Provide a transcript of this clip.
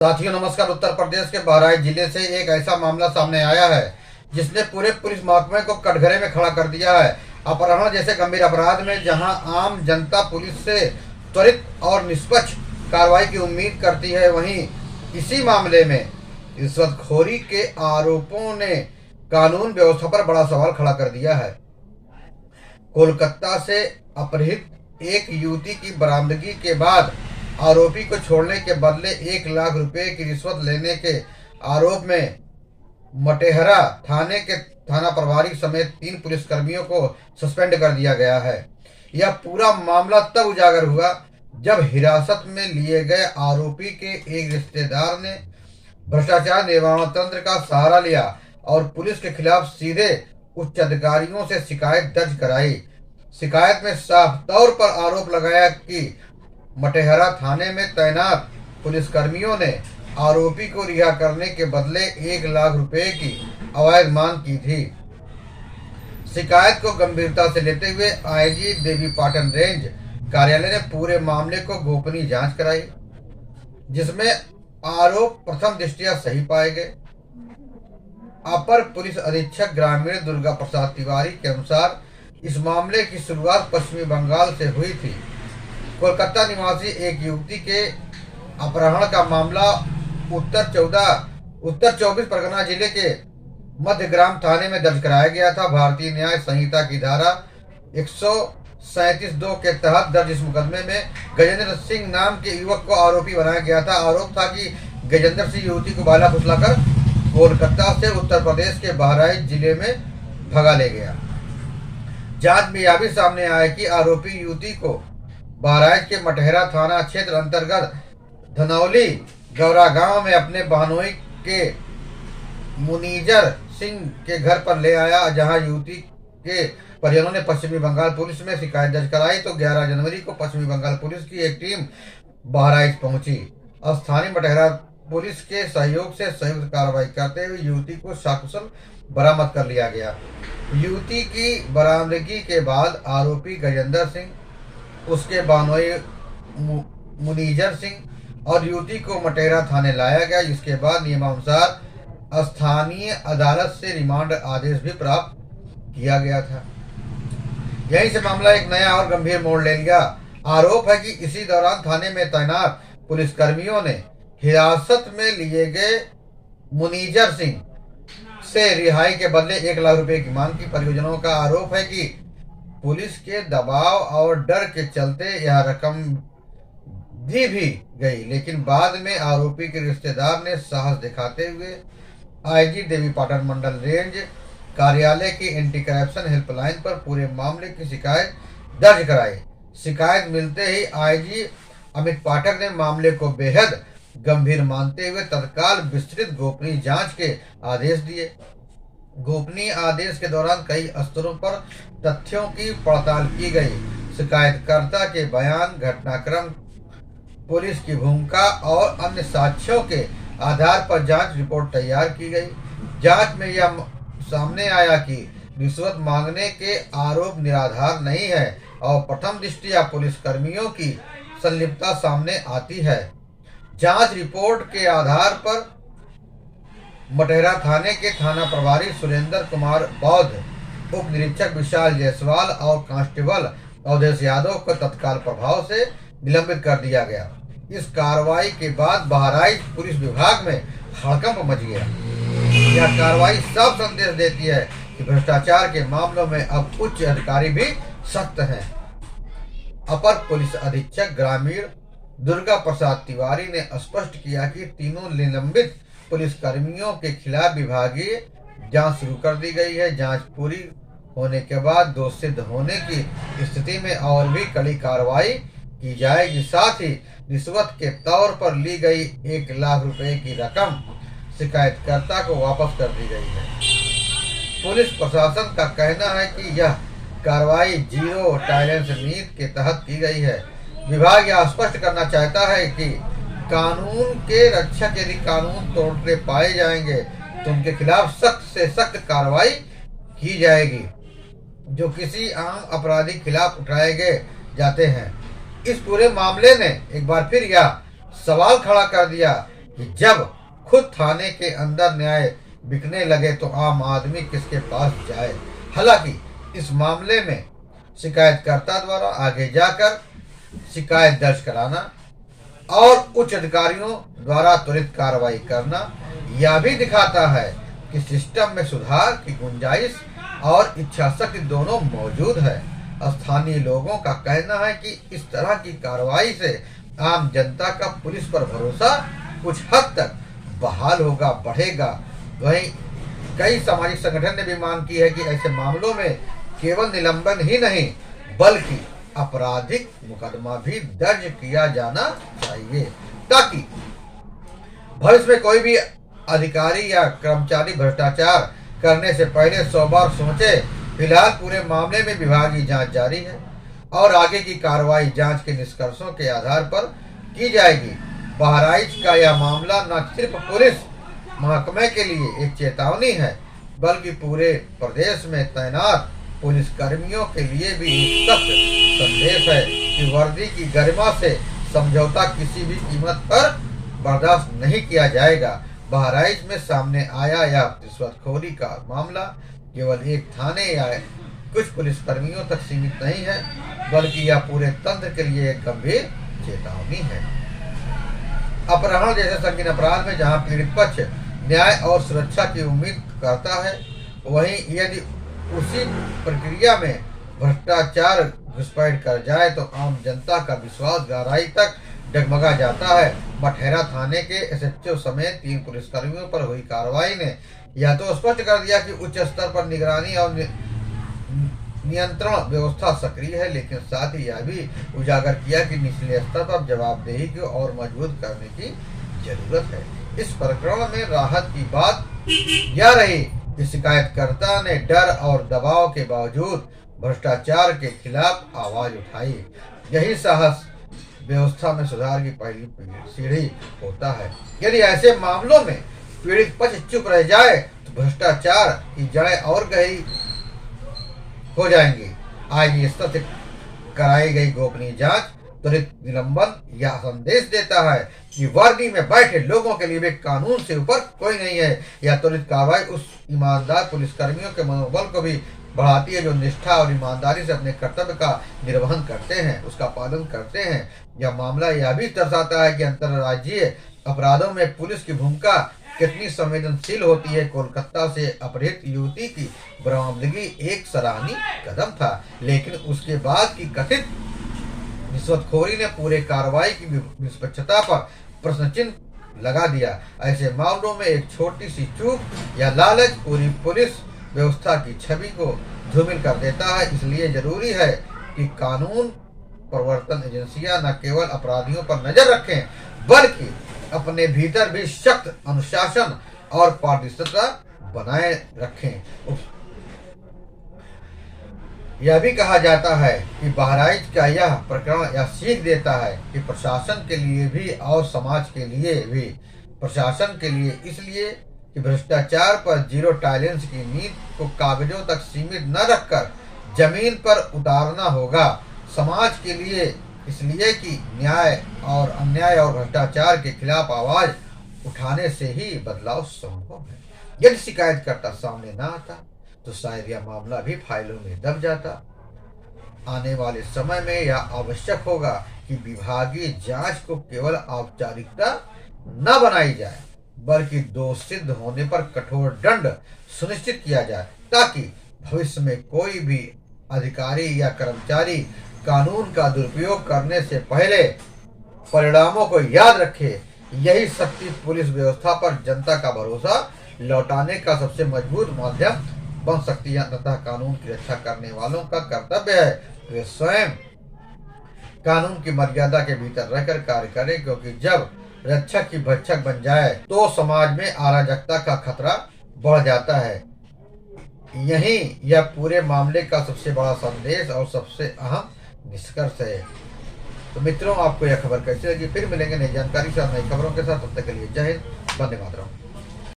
साथियों नमस्कार। उत्तर प्रदेश के बहराइच जिले से एक ऐसा मामला सामने आया है जिसने पूरे पुलिस महकमे को कटघरे में खड़ा कर दिया है। अपहरण जैसे गंभीर अपराध में जहां आम जनता पुलिस से त्वरित और निष्पक्ष कार्रवाई की उम्मीद करती है, वहीं इसी मामले में रिश्वतखोरी के आरोपों ने कानून व्यवस्था पर बड़ा सवाल खड़ा कर दिया है। कोलकाता से अपहृत एक युवती की बरामदगी के बाद आरोपी को छोड़ने के बदले 1 लाख रुपए की रिश्वत लेने के आरोप में मटेहरा थाने के थाना प्रभारी समेत 3 पुलिसकर्मियों को सस्पेंड कर दिया गया है। यह पूरा मामला तब उजागर हुआ जब हिरासत में लिए गए आरोपी के एक रिश्तेदार ने भ्रष्टाचार निवारण तंत्र का सहारा लिया और पुलिस के खिलाफ सीधे उच्च अधिकारियों से शिकायत दर्ज कराई। शिकायत में साफ तौर पर आरोप लगाया कि मटेहरा थाने में तैनात पुलिसकर्मियों ने आरोपी को रिहा करने के बदले 1 लाख रुपए की अवैध मांग की थी। शिकायत को गंभीरता से लेते हुए आईजी देवीपाटन रेंज कार्यालय ने पूरे मामले को गोपनीय जांच कराई, जिसमें आरोप प्रथम दृष्टया सही पाए गए। अपर पुलिस अधीक्षक ग्रामीण दुर्गा प्रसाद तिवारी के अनुसार इस मामले की शुरुआत पश्चिमी बंगाल से हुई थी। कोलकाता निवासी एक युवती के अपहरण का मामला उत्तर 24 परगना जिले के मध्यग्राम थाने में दर्ज कराया गया था। भारतीय न्याय संहिता की धारा 137(2) के तहत दर्ज इस मुकदमे में गजेंद्र सिंह नाम के युवक को आरोपी बनाया गया था। आरोप था कि गजेंद्र सिंह युवती को बाला फुसलाकर कोलकाता से उत्तर प्रदेश के बहराइच जिले में भगा ले गया। जांच में यह भी सामने आया कि आरोपी युवती को बहराइच के मटेहरा थाना क्षेत्र अंतर्गत धनौली गौरा गांव में अपने बहनोई के मुनीजर सिंह के घर पर ले आया, जहां युवती के परिजनों ने पश्चिमी बंगाल पुलिस में शिकायत दर्ज कराई। तो 11 जनवरी को पश्चिमी बंगाल पुलिस की एक टीम बहराइच पहुंची। स्थानीय मटेहरा पुलिस के सहयोग से संयुक्त कार्रवाई करते हुए युवती को सकुशल बरामद कर लिया गया। युवती की बरामदगी के बाद आरोपी गजेंद्र सिंह, उसके बानोई मुनीजर सिंह और युवती को मटेहरा थाने लाया गया, जिसके बाद नियमानुसार स्थानीय अदालत से रिमांड आदेश भी प्राप्त किया गया था। यहीं से मामला एक नया और गंभीर मोड़ ले लिया। आरोप है कि इसी दौरान थाने में तैनात पुलिसकर्मियों ने हिरासत में लिए गए मुनीजर सिंह से रिहाई के बदले 1 लाख रुपए की मांग की। परिजनों का आरोप है कि पुलिस के दबाव और डर के चलते यह रकम दी भी गई, लेकिन बाद में आरोपी के रिश्तेदार ने साहस दिखाते हुए आईजी देवीपाटन मंडल रेंज कार्यालय की एंटी करप्शन हेल्पलाइन पर पूरे मामले की शिकायत दर्ज कराई। शिकायत मिलते ही आईजी अमित पाठक ने मामले को बेहद गंभीर मानते हुए तत्काल विस्तृत गोपनीय जांच के आदेश दिए। गोपनीय आदेश के दौरान कई स्तरों पर तथ्यों की पड़ताल की गई। शिकायतकर्ता के बयान, घटनाक्रम, पुलिस की भूमिका और अन्य साक्ष्यों के आधार पर जांच रिपोर्ट तैयार की गई। जांच में यह सामने आया कि रिश्वत मांगने के आरोप निराधार नहीं है और प्रथम दृष्टया पुलिसकर्मियों की संलिप्तता सामने आती है। जांच रिपोर्ट के आधार पर मटेहरा थाने के थाना प्रभारी सुरेंद्र कुमार बौद्ध, उप निरीक्षक विशाल जायसवाल और कांस्टेबल अवधेश यादव को तत्काल प्रभाव से निलंबित कर दिया गया। इस कार्रवाई के बाद बहराइच पुलिस विभाग में हड़कंप मच गया। यह कार्रवाई साफ संदेश देती है कि भ्रष्टाचार के मामलों में अब उच्च अधिकारी भी सख्त हैं। अपर पुलिस अधीक्षक ग्रामीण दुर्गा प्रसाद तिवारी ने स्पष्ट किया कि तीनों निलंबित पुलिसकर्मियों के खिलाफ विभागीय जांच शुरू कर दी गई है। जांच पूरी होने के बाद दोष सिद्ध होने की स्थिति में और भी कड़ी कार्रवाई की जाएगी। साथ ही रिश्वत के तौर पर ली गई 1 लाख रुपए की रकम शिकायतकर्ता को वापस कर दी गई है। पुलिस प्रशासन का कहना है कि यह कार्रवाई जीरो टॉलरेंस नीति के तहत की गई है। विभाग यह स्पष्ट करना चाहता है कि कानून के रक्षक यदि कानून तोड़ते पाए जाएंगे तो उनके खिलाफ सख्त से सख्त कार्रवाई की जाएगी, जो किसी आम अपराधी खिलाफ उठाए गए जाते हैं। इस पूरे मामले ने एक बार फिर यह सवाल खड़ा कर दिया कि जब खुद थाने के अंदर न्याय बिकने लगे तो आम आदमी किसके पास जाए। हालांकि इस मामले में शिकायतकर्ता द्वारा आगे जाकर शिकायत दर्ज कराना और उच्च अधिकारियों द्वारा त्वरित कार्रवाई करना यह भी दिखाता है कि सिस्टम में सुधार की गुंजाइश और इच्छा शक्ति दोनों मौजूद है। स्थानीय लोगों का कहना है कि इस तरह की कार्रवाई से आम जनता का पुलिस पर भरोसा कुछ हद तक बहाल होगा, बढ़ेगा। वहीं कई सामाजिक संगठन ने भी मांग की है कि ऐसे मामलों में केवल निलंबन ही नहीं बल्कि आपराधिक मुकदमा भी दर्ज किया जाना चाहिए, ताकि भविष्य में कोई भी अधिकारी या कर्मचारी भ्रष्टाचार करने से पहले 100 बार सोचे। फिलहाल पूरे मामले में विभागीय जांच जारी है और आगे की कार्रवाई जांच के निष्कर्षों के आधार पर की जाएगी। बहराइच का यह मामला न सिर्फ पुलिस महकमे के लिए एक चेतावनी है बल्कि पूरे प्रदेश में तैनात पुलिस कर्मियों के लिए भी एक सख्त संदेश है कि वर्दी की गरिमा से समझौता किसी भी कीमत पर बर्दाश्त नहीं किया जाएगा। बहराइच में सामने आया यह रिश्वतखोरी का मामला केवल एक थाने या कुछ पुलिस कर्मियों तक सीमित नहीं है बल्कि यह पूरे तंत्र के लिए एक गंभीर चेतावनी है। अपहरण जैसे संगीन अपराध में जहां पीड़ित पक्ष न्याय और सुरक्षा की उम्मीद करता है, वहीं यदि उसी प्रक्रिया में भ्रष्टाचार घुसपैठ कर जाए तो आम जनता का विश्वास गहराई तक डगमगा जाता है। मठेरा थाने के एसएचओ समेत 3 पुलिसकर्मियों पर हुई कार्रवाई ने यह तो स्पष्ट कर दिया कि उच्च स्तर पर निगरानी और नियंत्रण व्यवस्था सक्रिय है, लेकिन साथ ही यह भी उजागर किया कि निचले स्तर पर जवाबदेही को और मजबूत करने की जरूरत है। इस प्रकरण में राहत की बात यह रही कि शिकायतकर्ता ने डर और दबाव के बावजूद भ्रष्टाचार के खिलाफ आवाज उठाई। यही साहस व्यवस्था में सुधार की पहली सीढ़ी होता है। यदि ऐसे मामलों में पीड़ित पक्ष चुप रह जाए तो भ्रष्टाचार की जड़ें और गहरी हो जाएंगी। आईजी स्तर से कराई गई गोपनीय जांच त्वरित निलंबन यह संदेश देता है कि वर्दी में बैठे लोगों के लिए भी कानून से ऊपर कोई नहीं है। यह त्वरित कार्रवाई उस ईमानदार पुलिसकर्मियों के मनोबल को भी बढ़ाती है जो निष्ठा और ईमानदारी से अपने कर्तव्य का निर्वहन करते हैं, उसका पालन करते हैं। यह मामला यह भी दर्शाता है कि अंतर्राज्यीय अपराधों में पुलिस की भूमिका कितनी संवेदनशील होती है। कोलकाता से अपहृत युवती की बरामदगी एक सराहनीय कदम था, लेकिन उसके बाद की कथित रिश्वतखोरी ने पूरे कार्रवाई की निष्पक्षता पर प्रश्न चिन्ह लगा दिया। ऐसे मामलों में एक छोटी सी चूक या लालच पूरी पुलिस व्यवस्था की छवि को धूमिल कर देता है। इसलिए जरूरी है कि कानून प्रवर्तन एजेंसियां न केवल अपराधियों पर नजर रखें बल्कि अपने भीतर भी सख्त अनुशासन और पारदर्शिता बनाए रखें। यह भी कहा जाता है कि बहराइच का यह प्रकरण यह सीख देता है कि प्रशासन के लिए भी और समाज के लिए भी, प्रशासन के लिए इसलिए कि भ्रष्टाचार पर जीरो टॉलरेंस की नीति को कागजों तक सीमित न रखकर जमीन पर उतारना होगा। समाज के लिए इसलिए कि न्याय और अन्याय और भ्रष्टाचार के खिलाफ आवाज उठाने से ही बदलाव संभव है। यदि शिकायतकर्ता सामने न आता तो शायद यह मामला भी फाइलों में दब जाता। आने वाले समय में यह आवश्यक होगा कि विभागीय जांच को केवल औपचारिकता न बनाई जाए बल्कि दोष सिद्ध होने पर कठोर दंड सुनिश्चित किया जाए, ताकि भविष्य में कोई भी अधिकारी या कर्मचारी कानून का दुरुपयोग करने से पहले परिणामों को याद रखे। यही शक्ति पुलिस व्यवस्था पर जनता का भरोसा लौटाने का सबसे मजबूत माध्यम बन सकती है। तथा कानून की रक्षा करने वालों का कर्तव्य है वे स्वयं कानून की मर्यादा के भीतर रहकर कार्य करें, क्योंकि जब रक्षक की भक्षक बन जाए तो समाज में अराजकता का खतरा बढ़ जाता है। यही यह पूरे मामले का सबसे बड़ा संदेश और सबसे अहम निष्कर्ष है। तो मित्रों, आपको यह खबर कैसी लगी? फिर मिलेंगे नई जानकारी से और नई खबरों के साथ। तब तक के लिए जय हिंद, वंदे मातरम।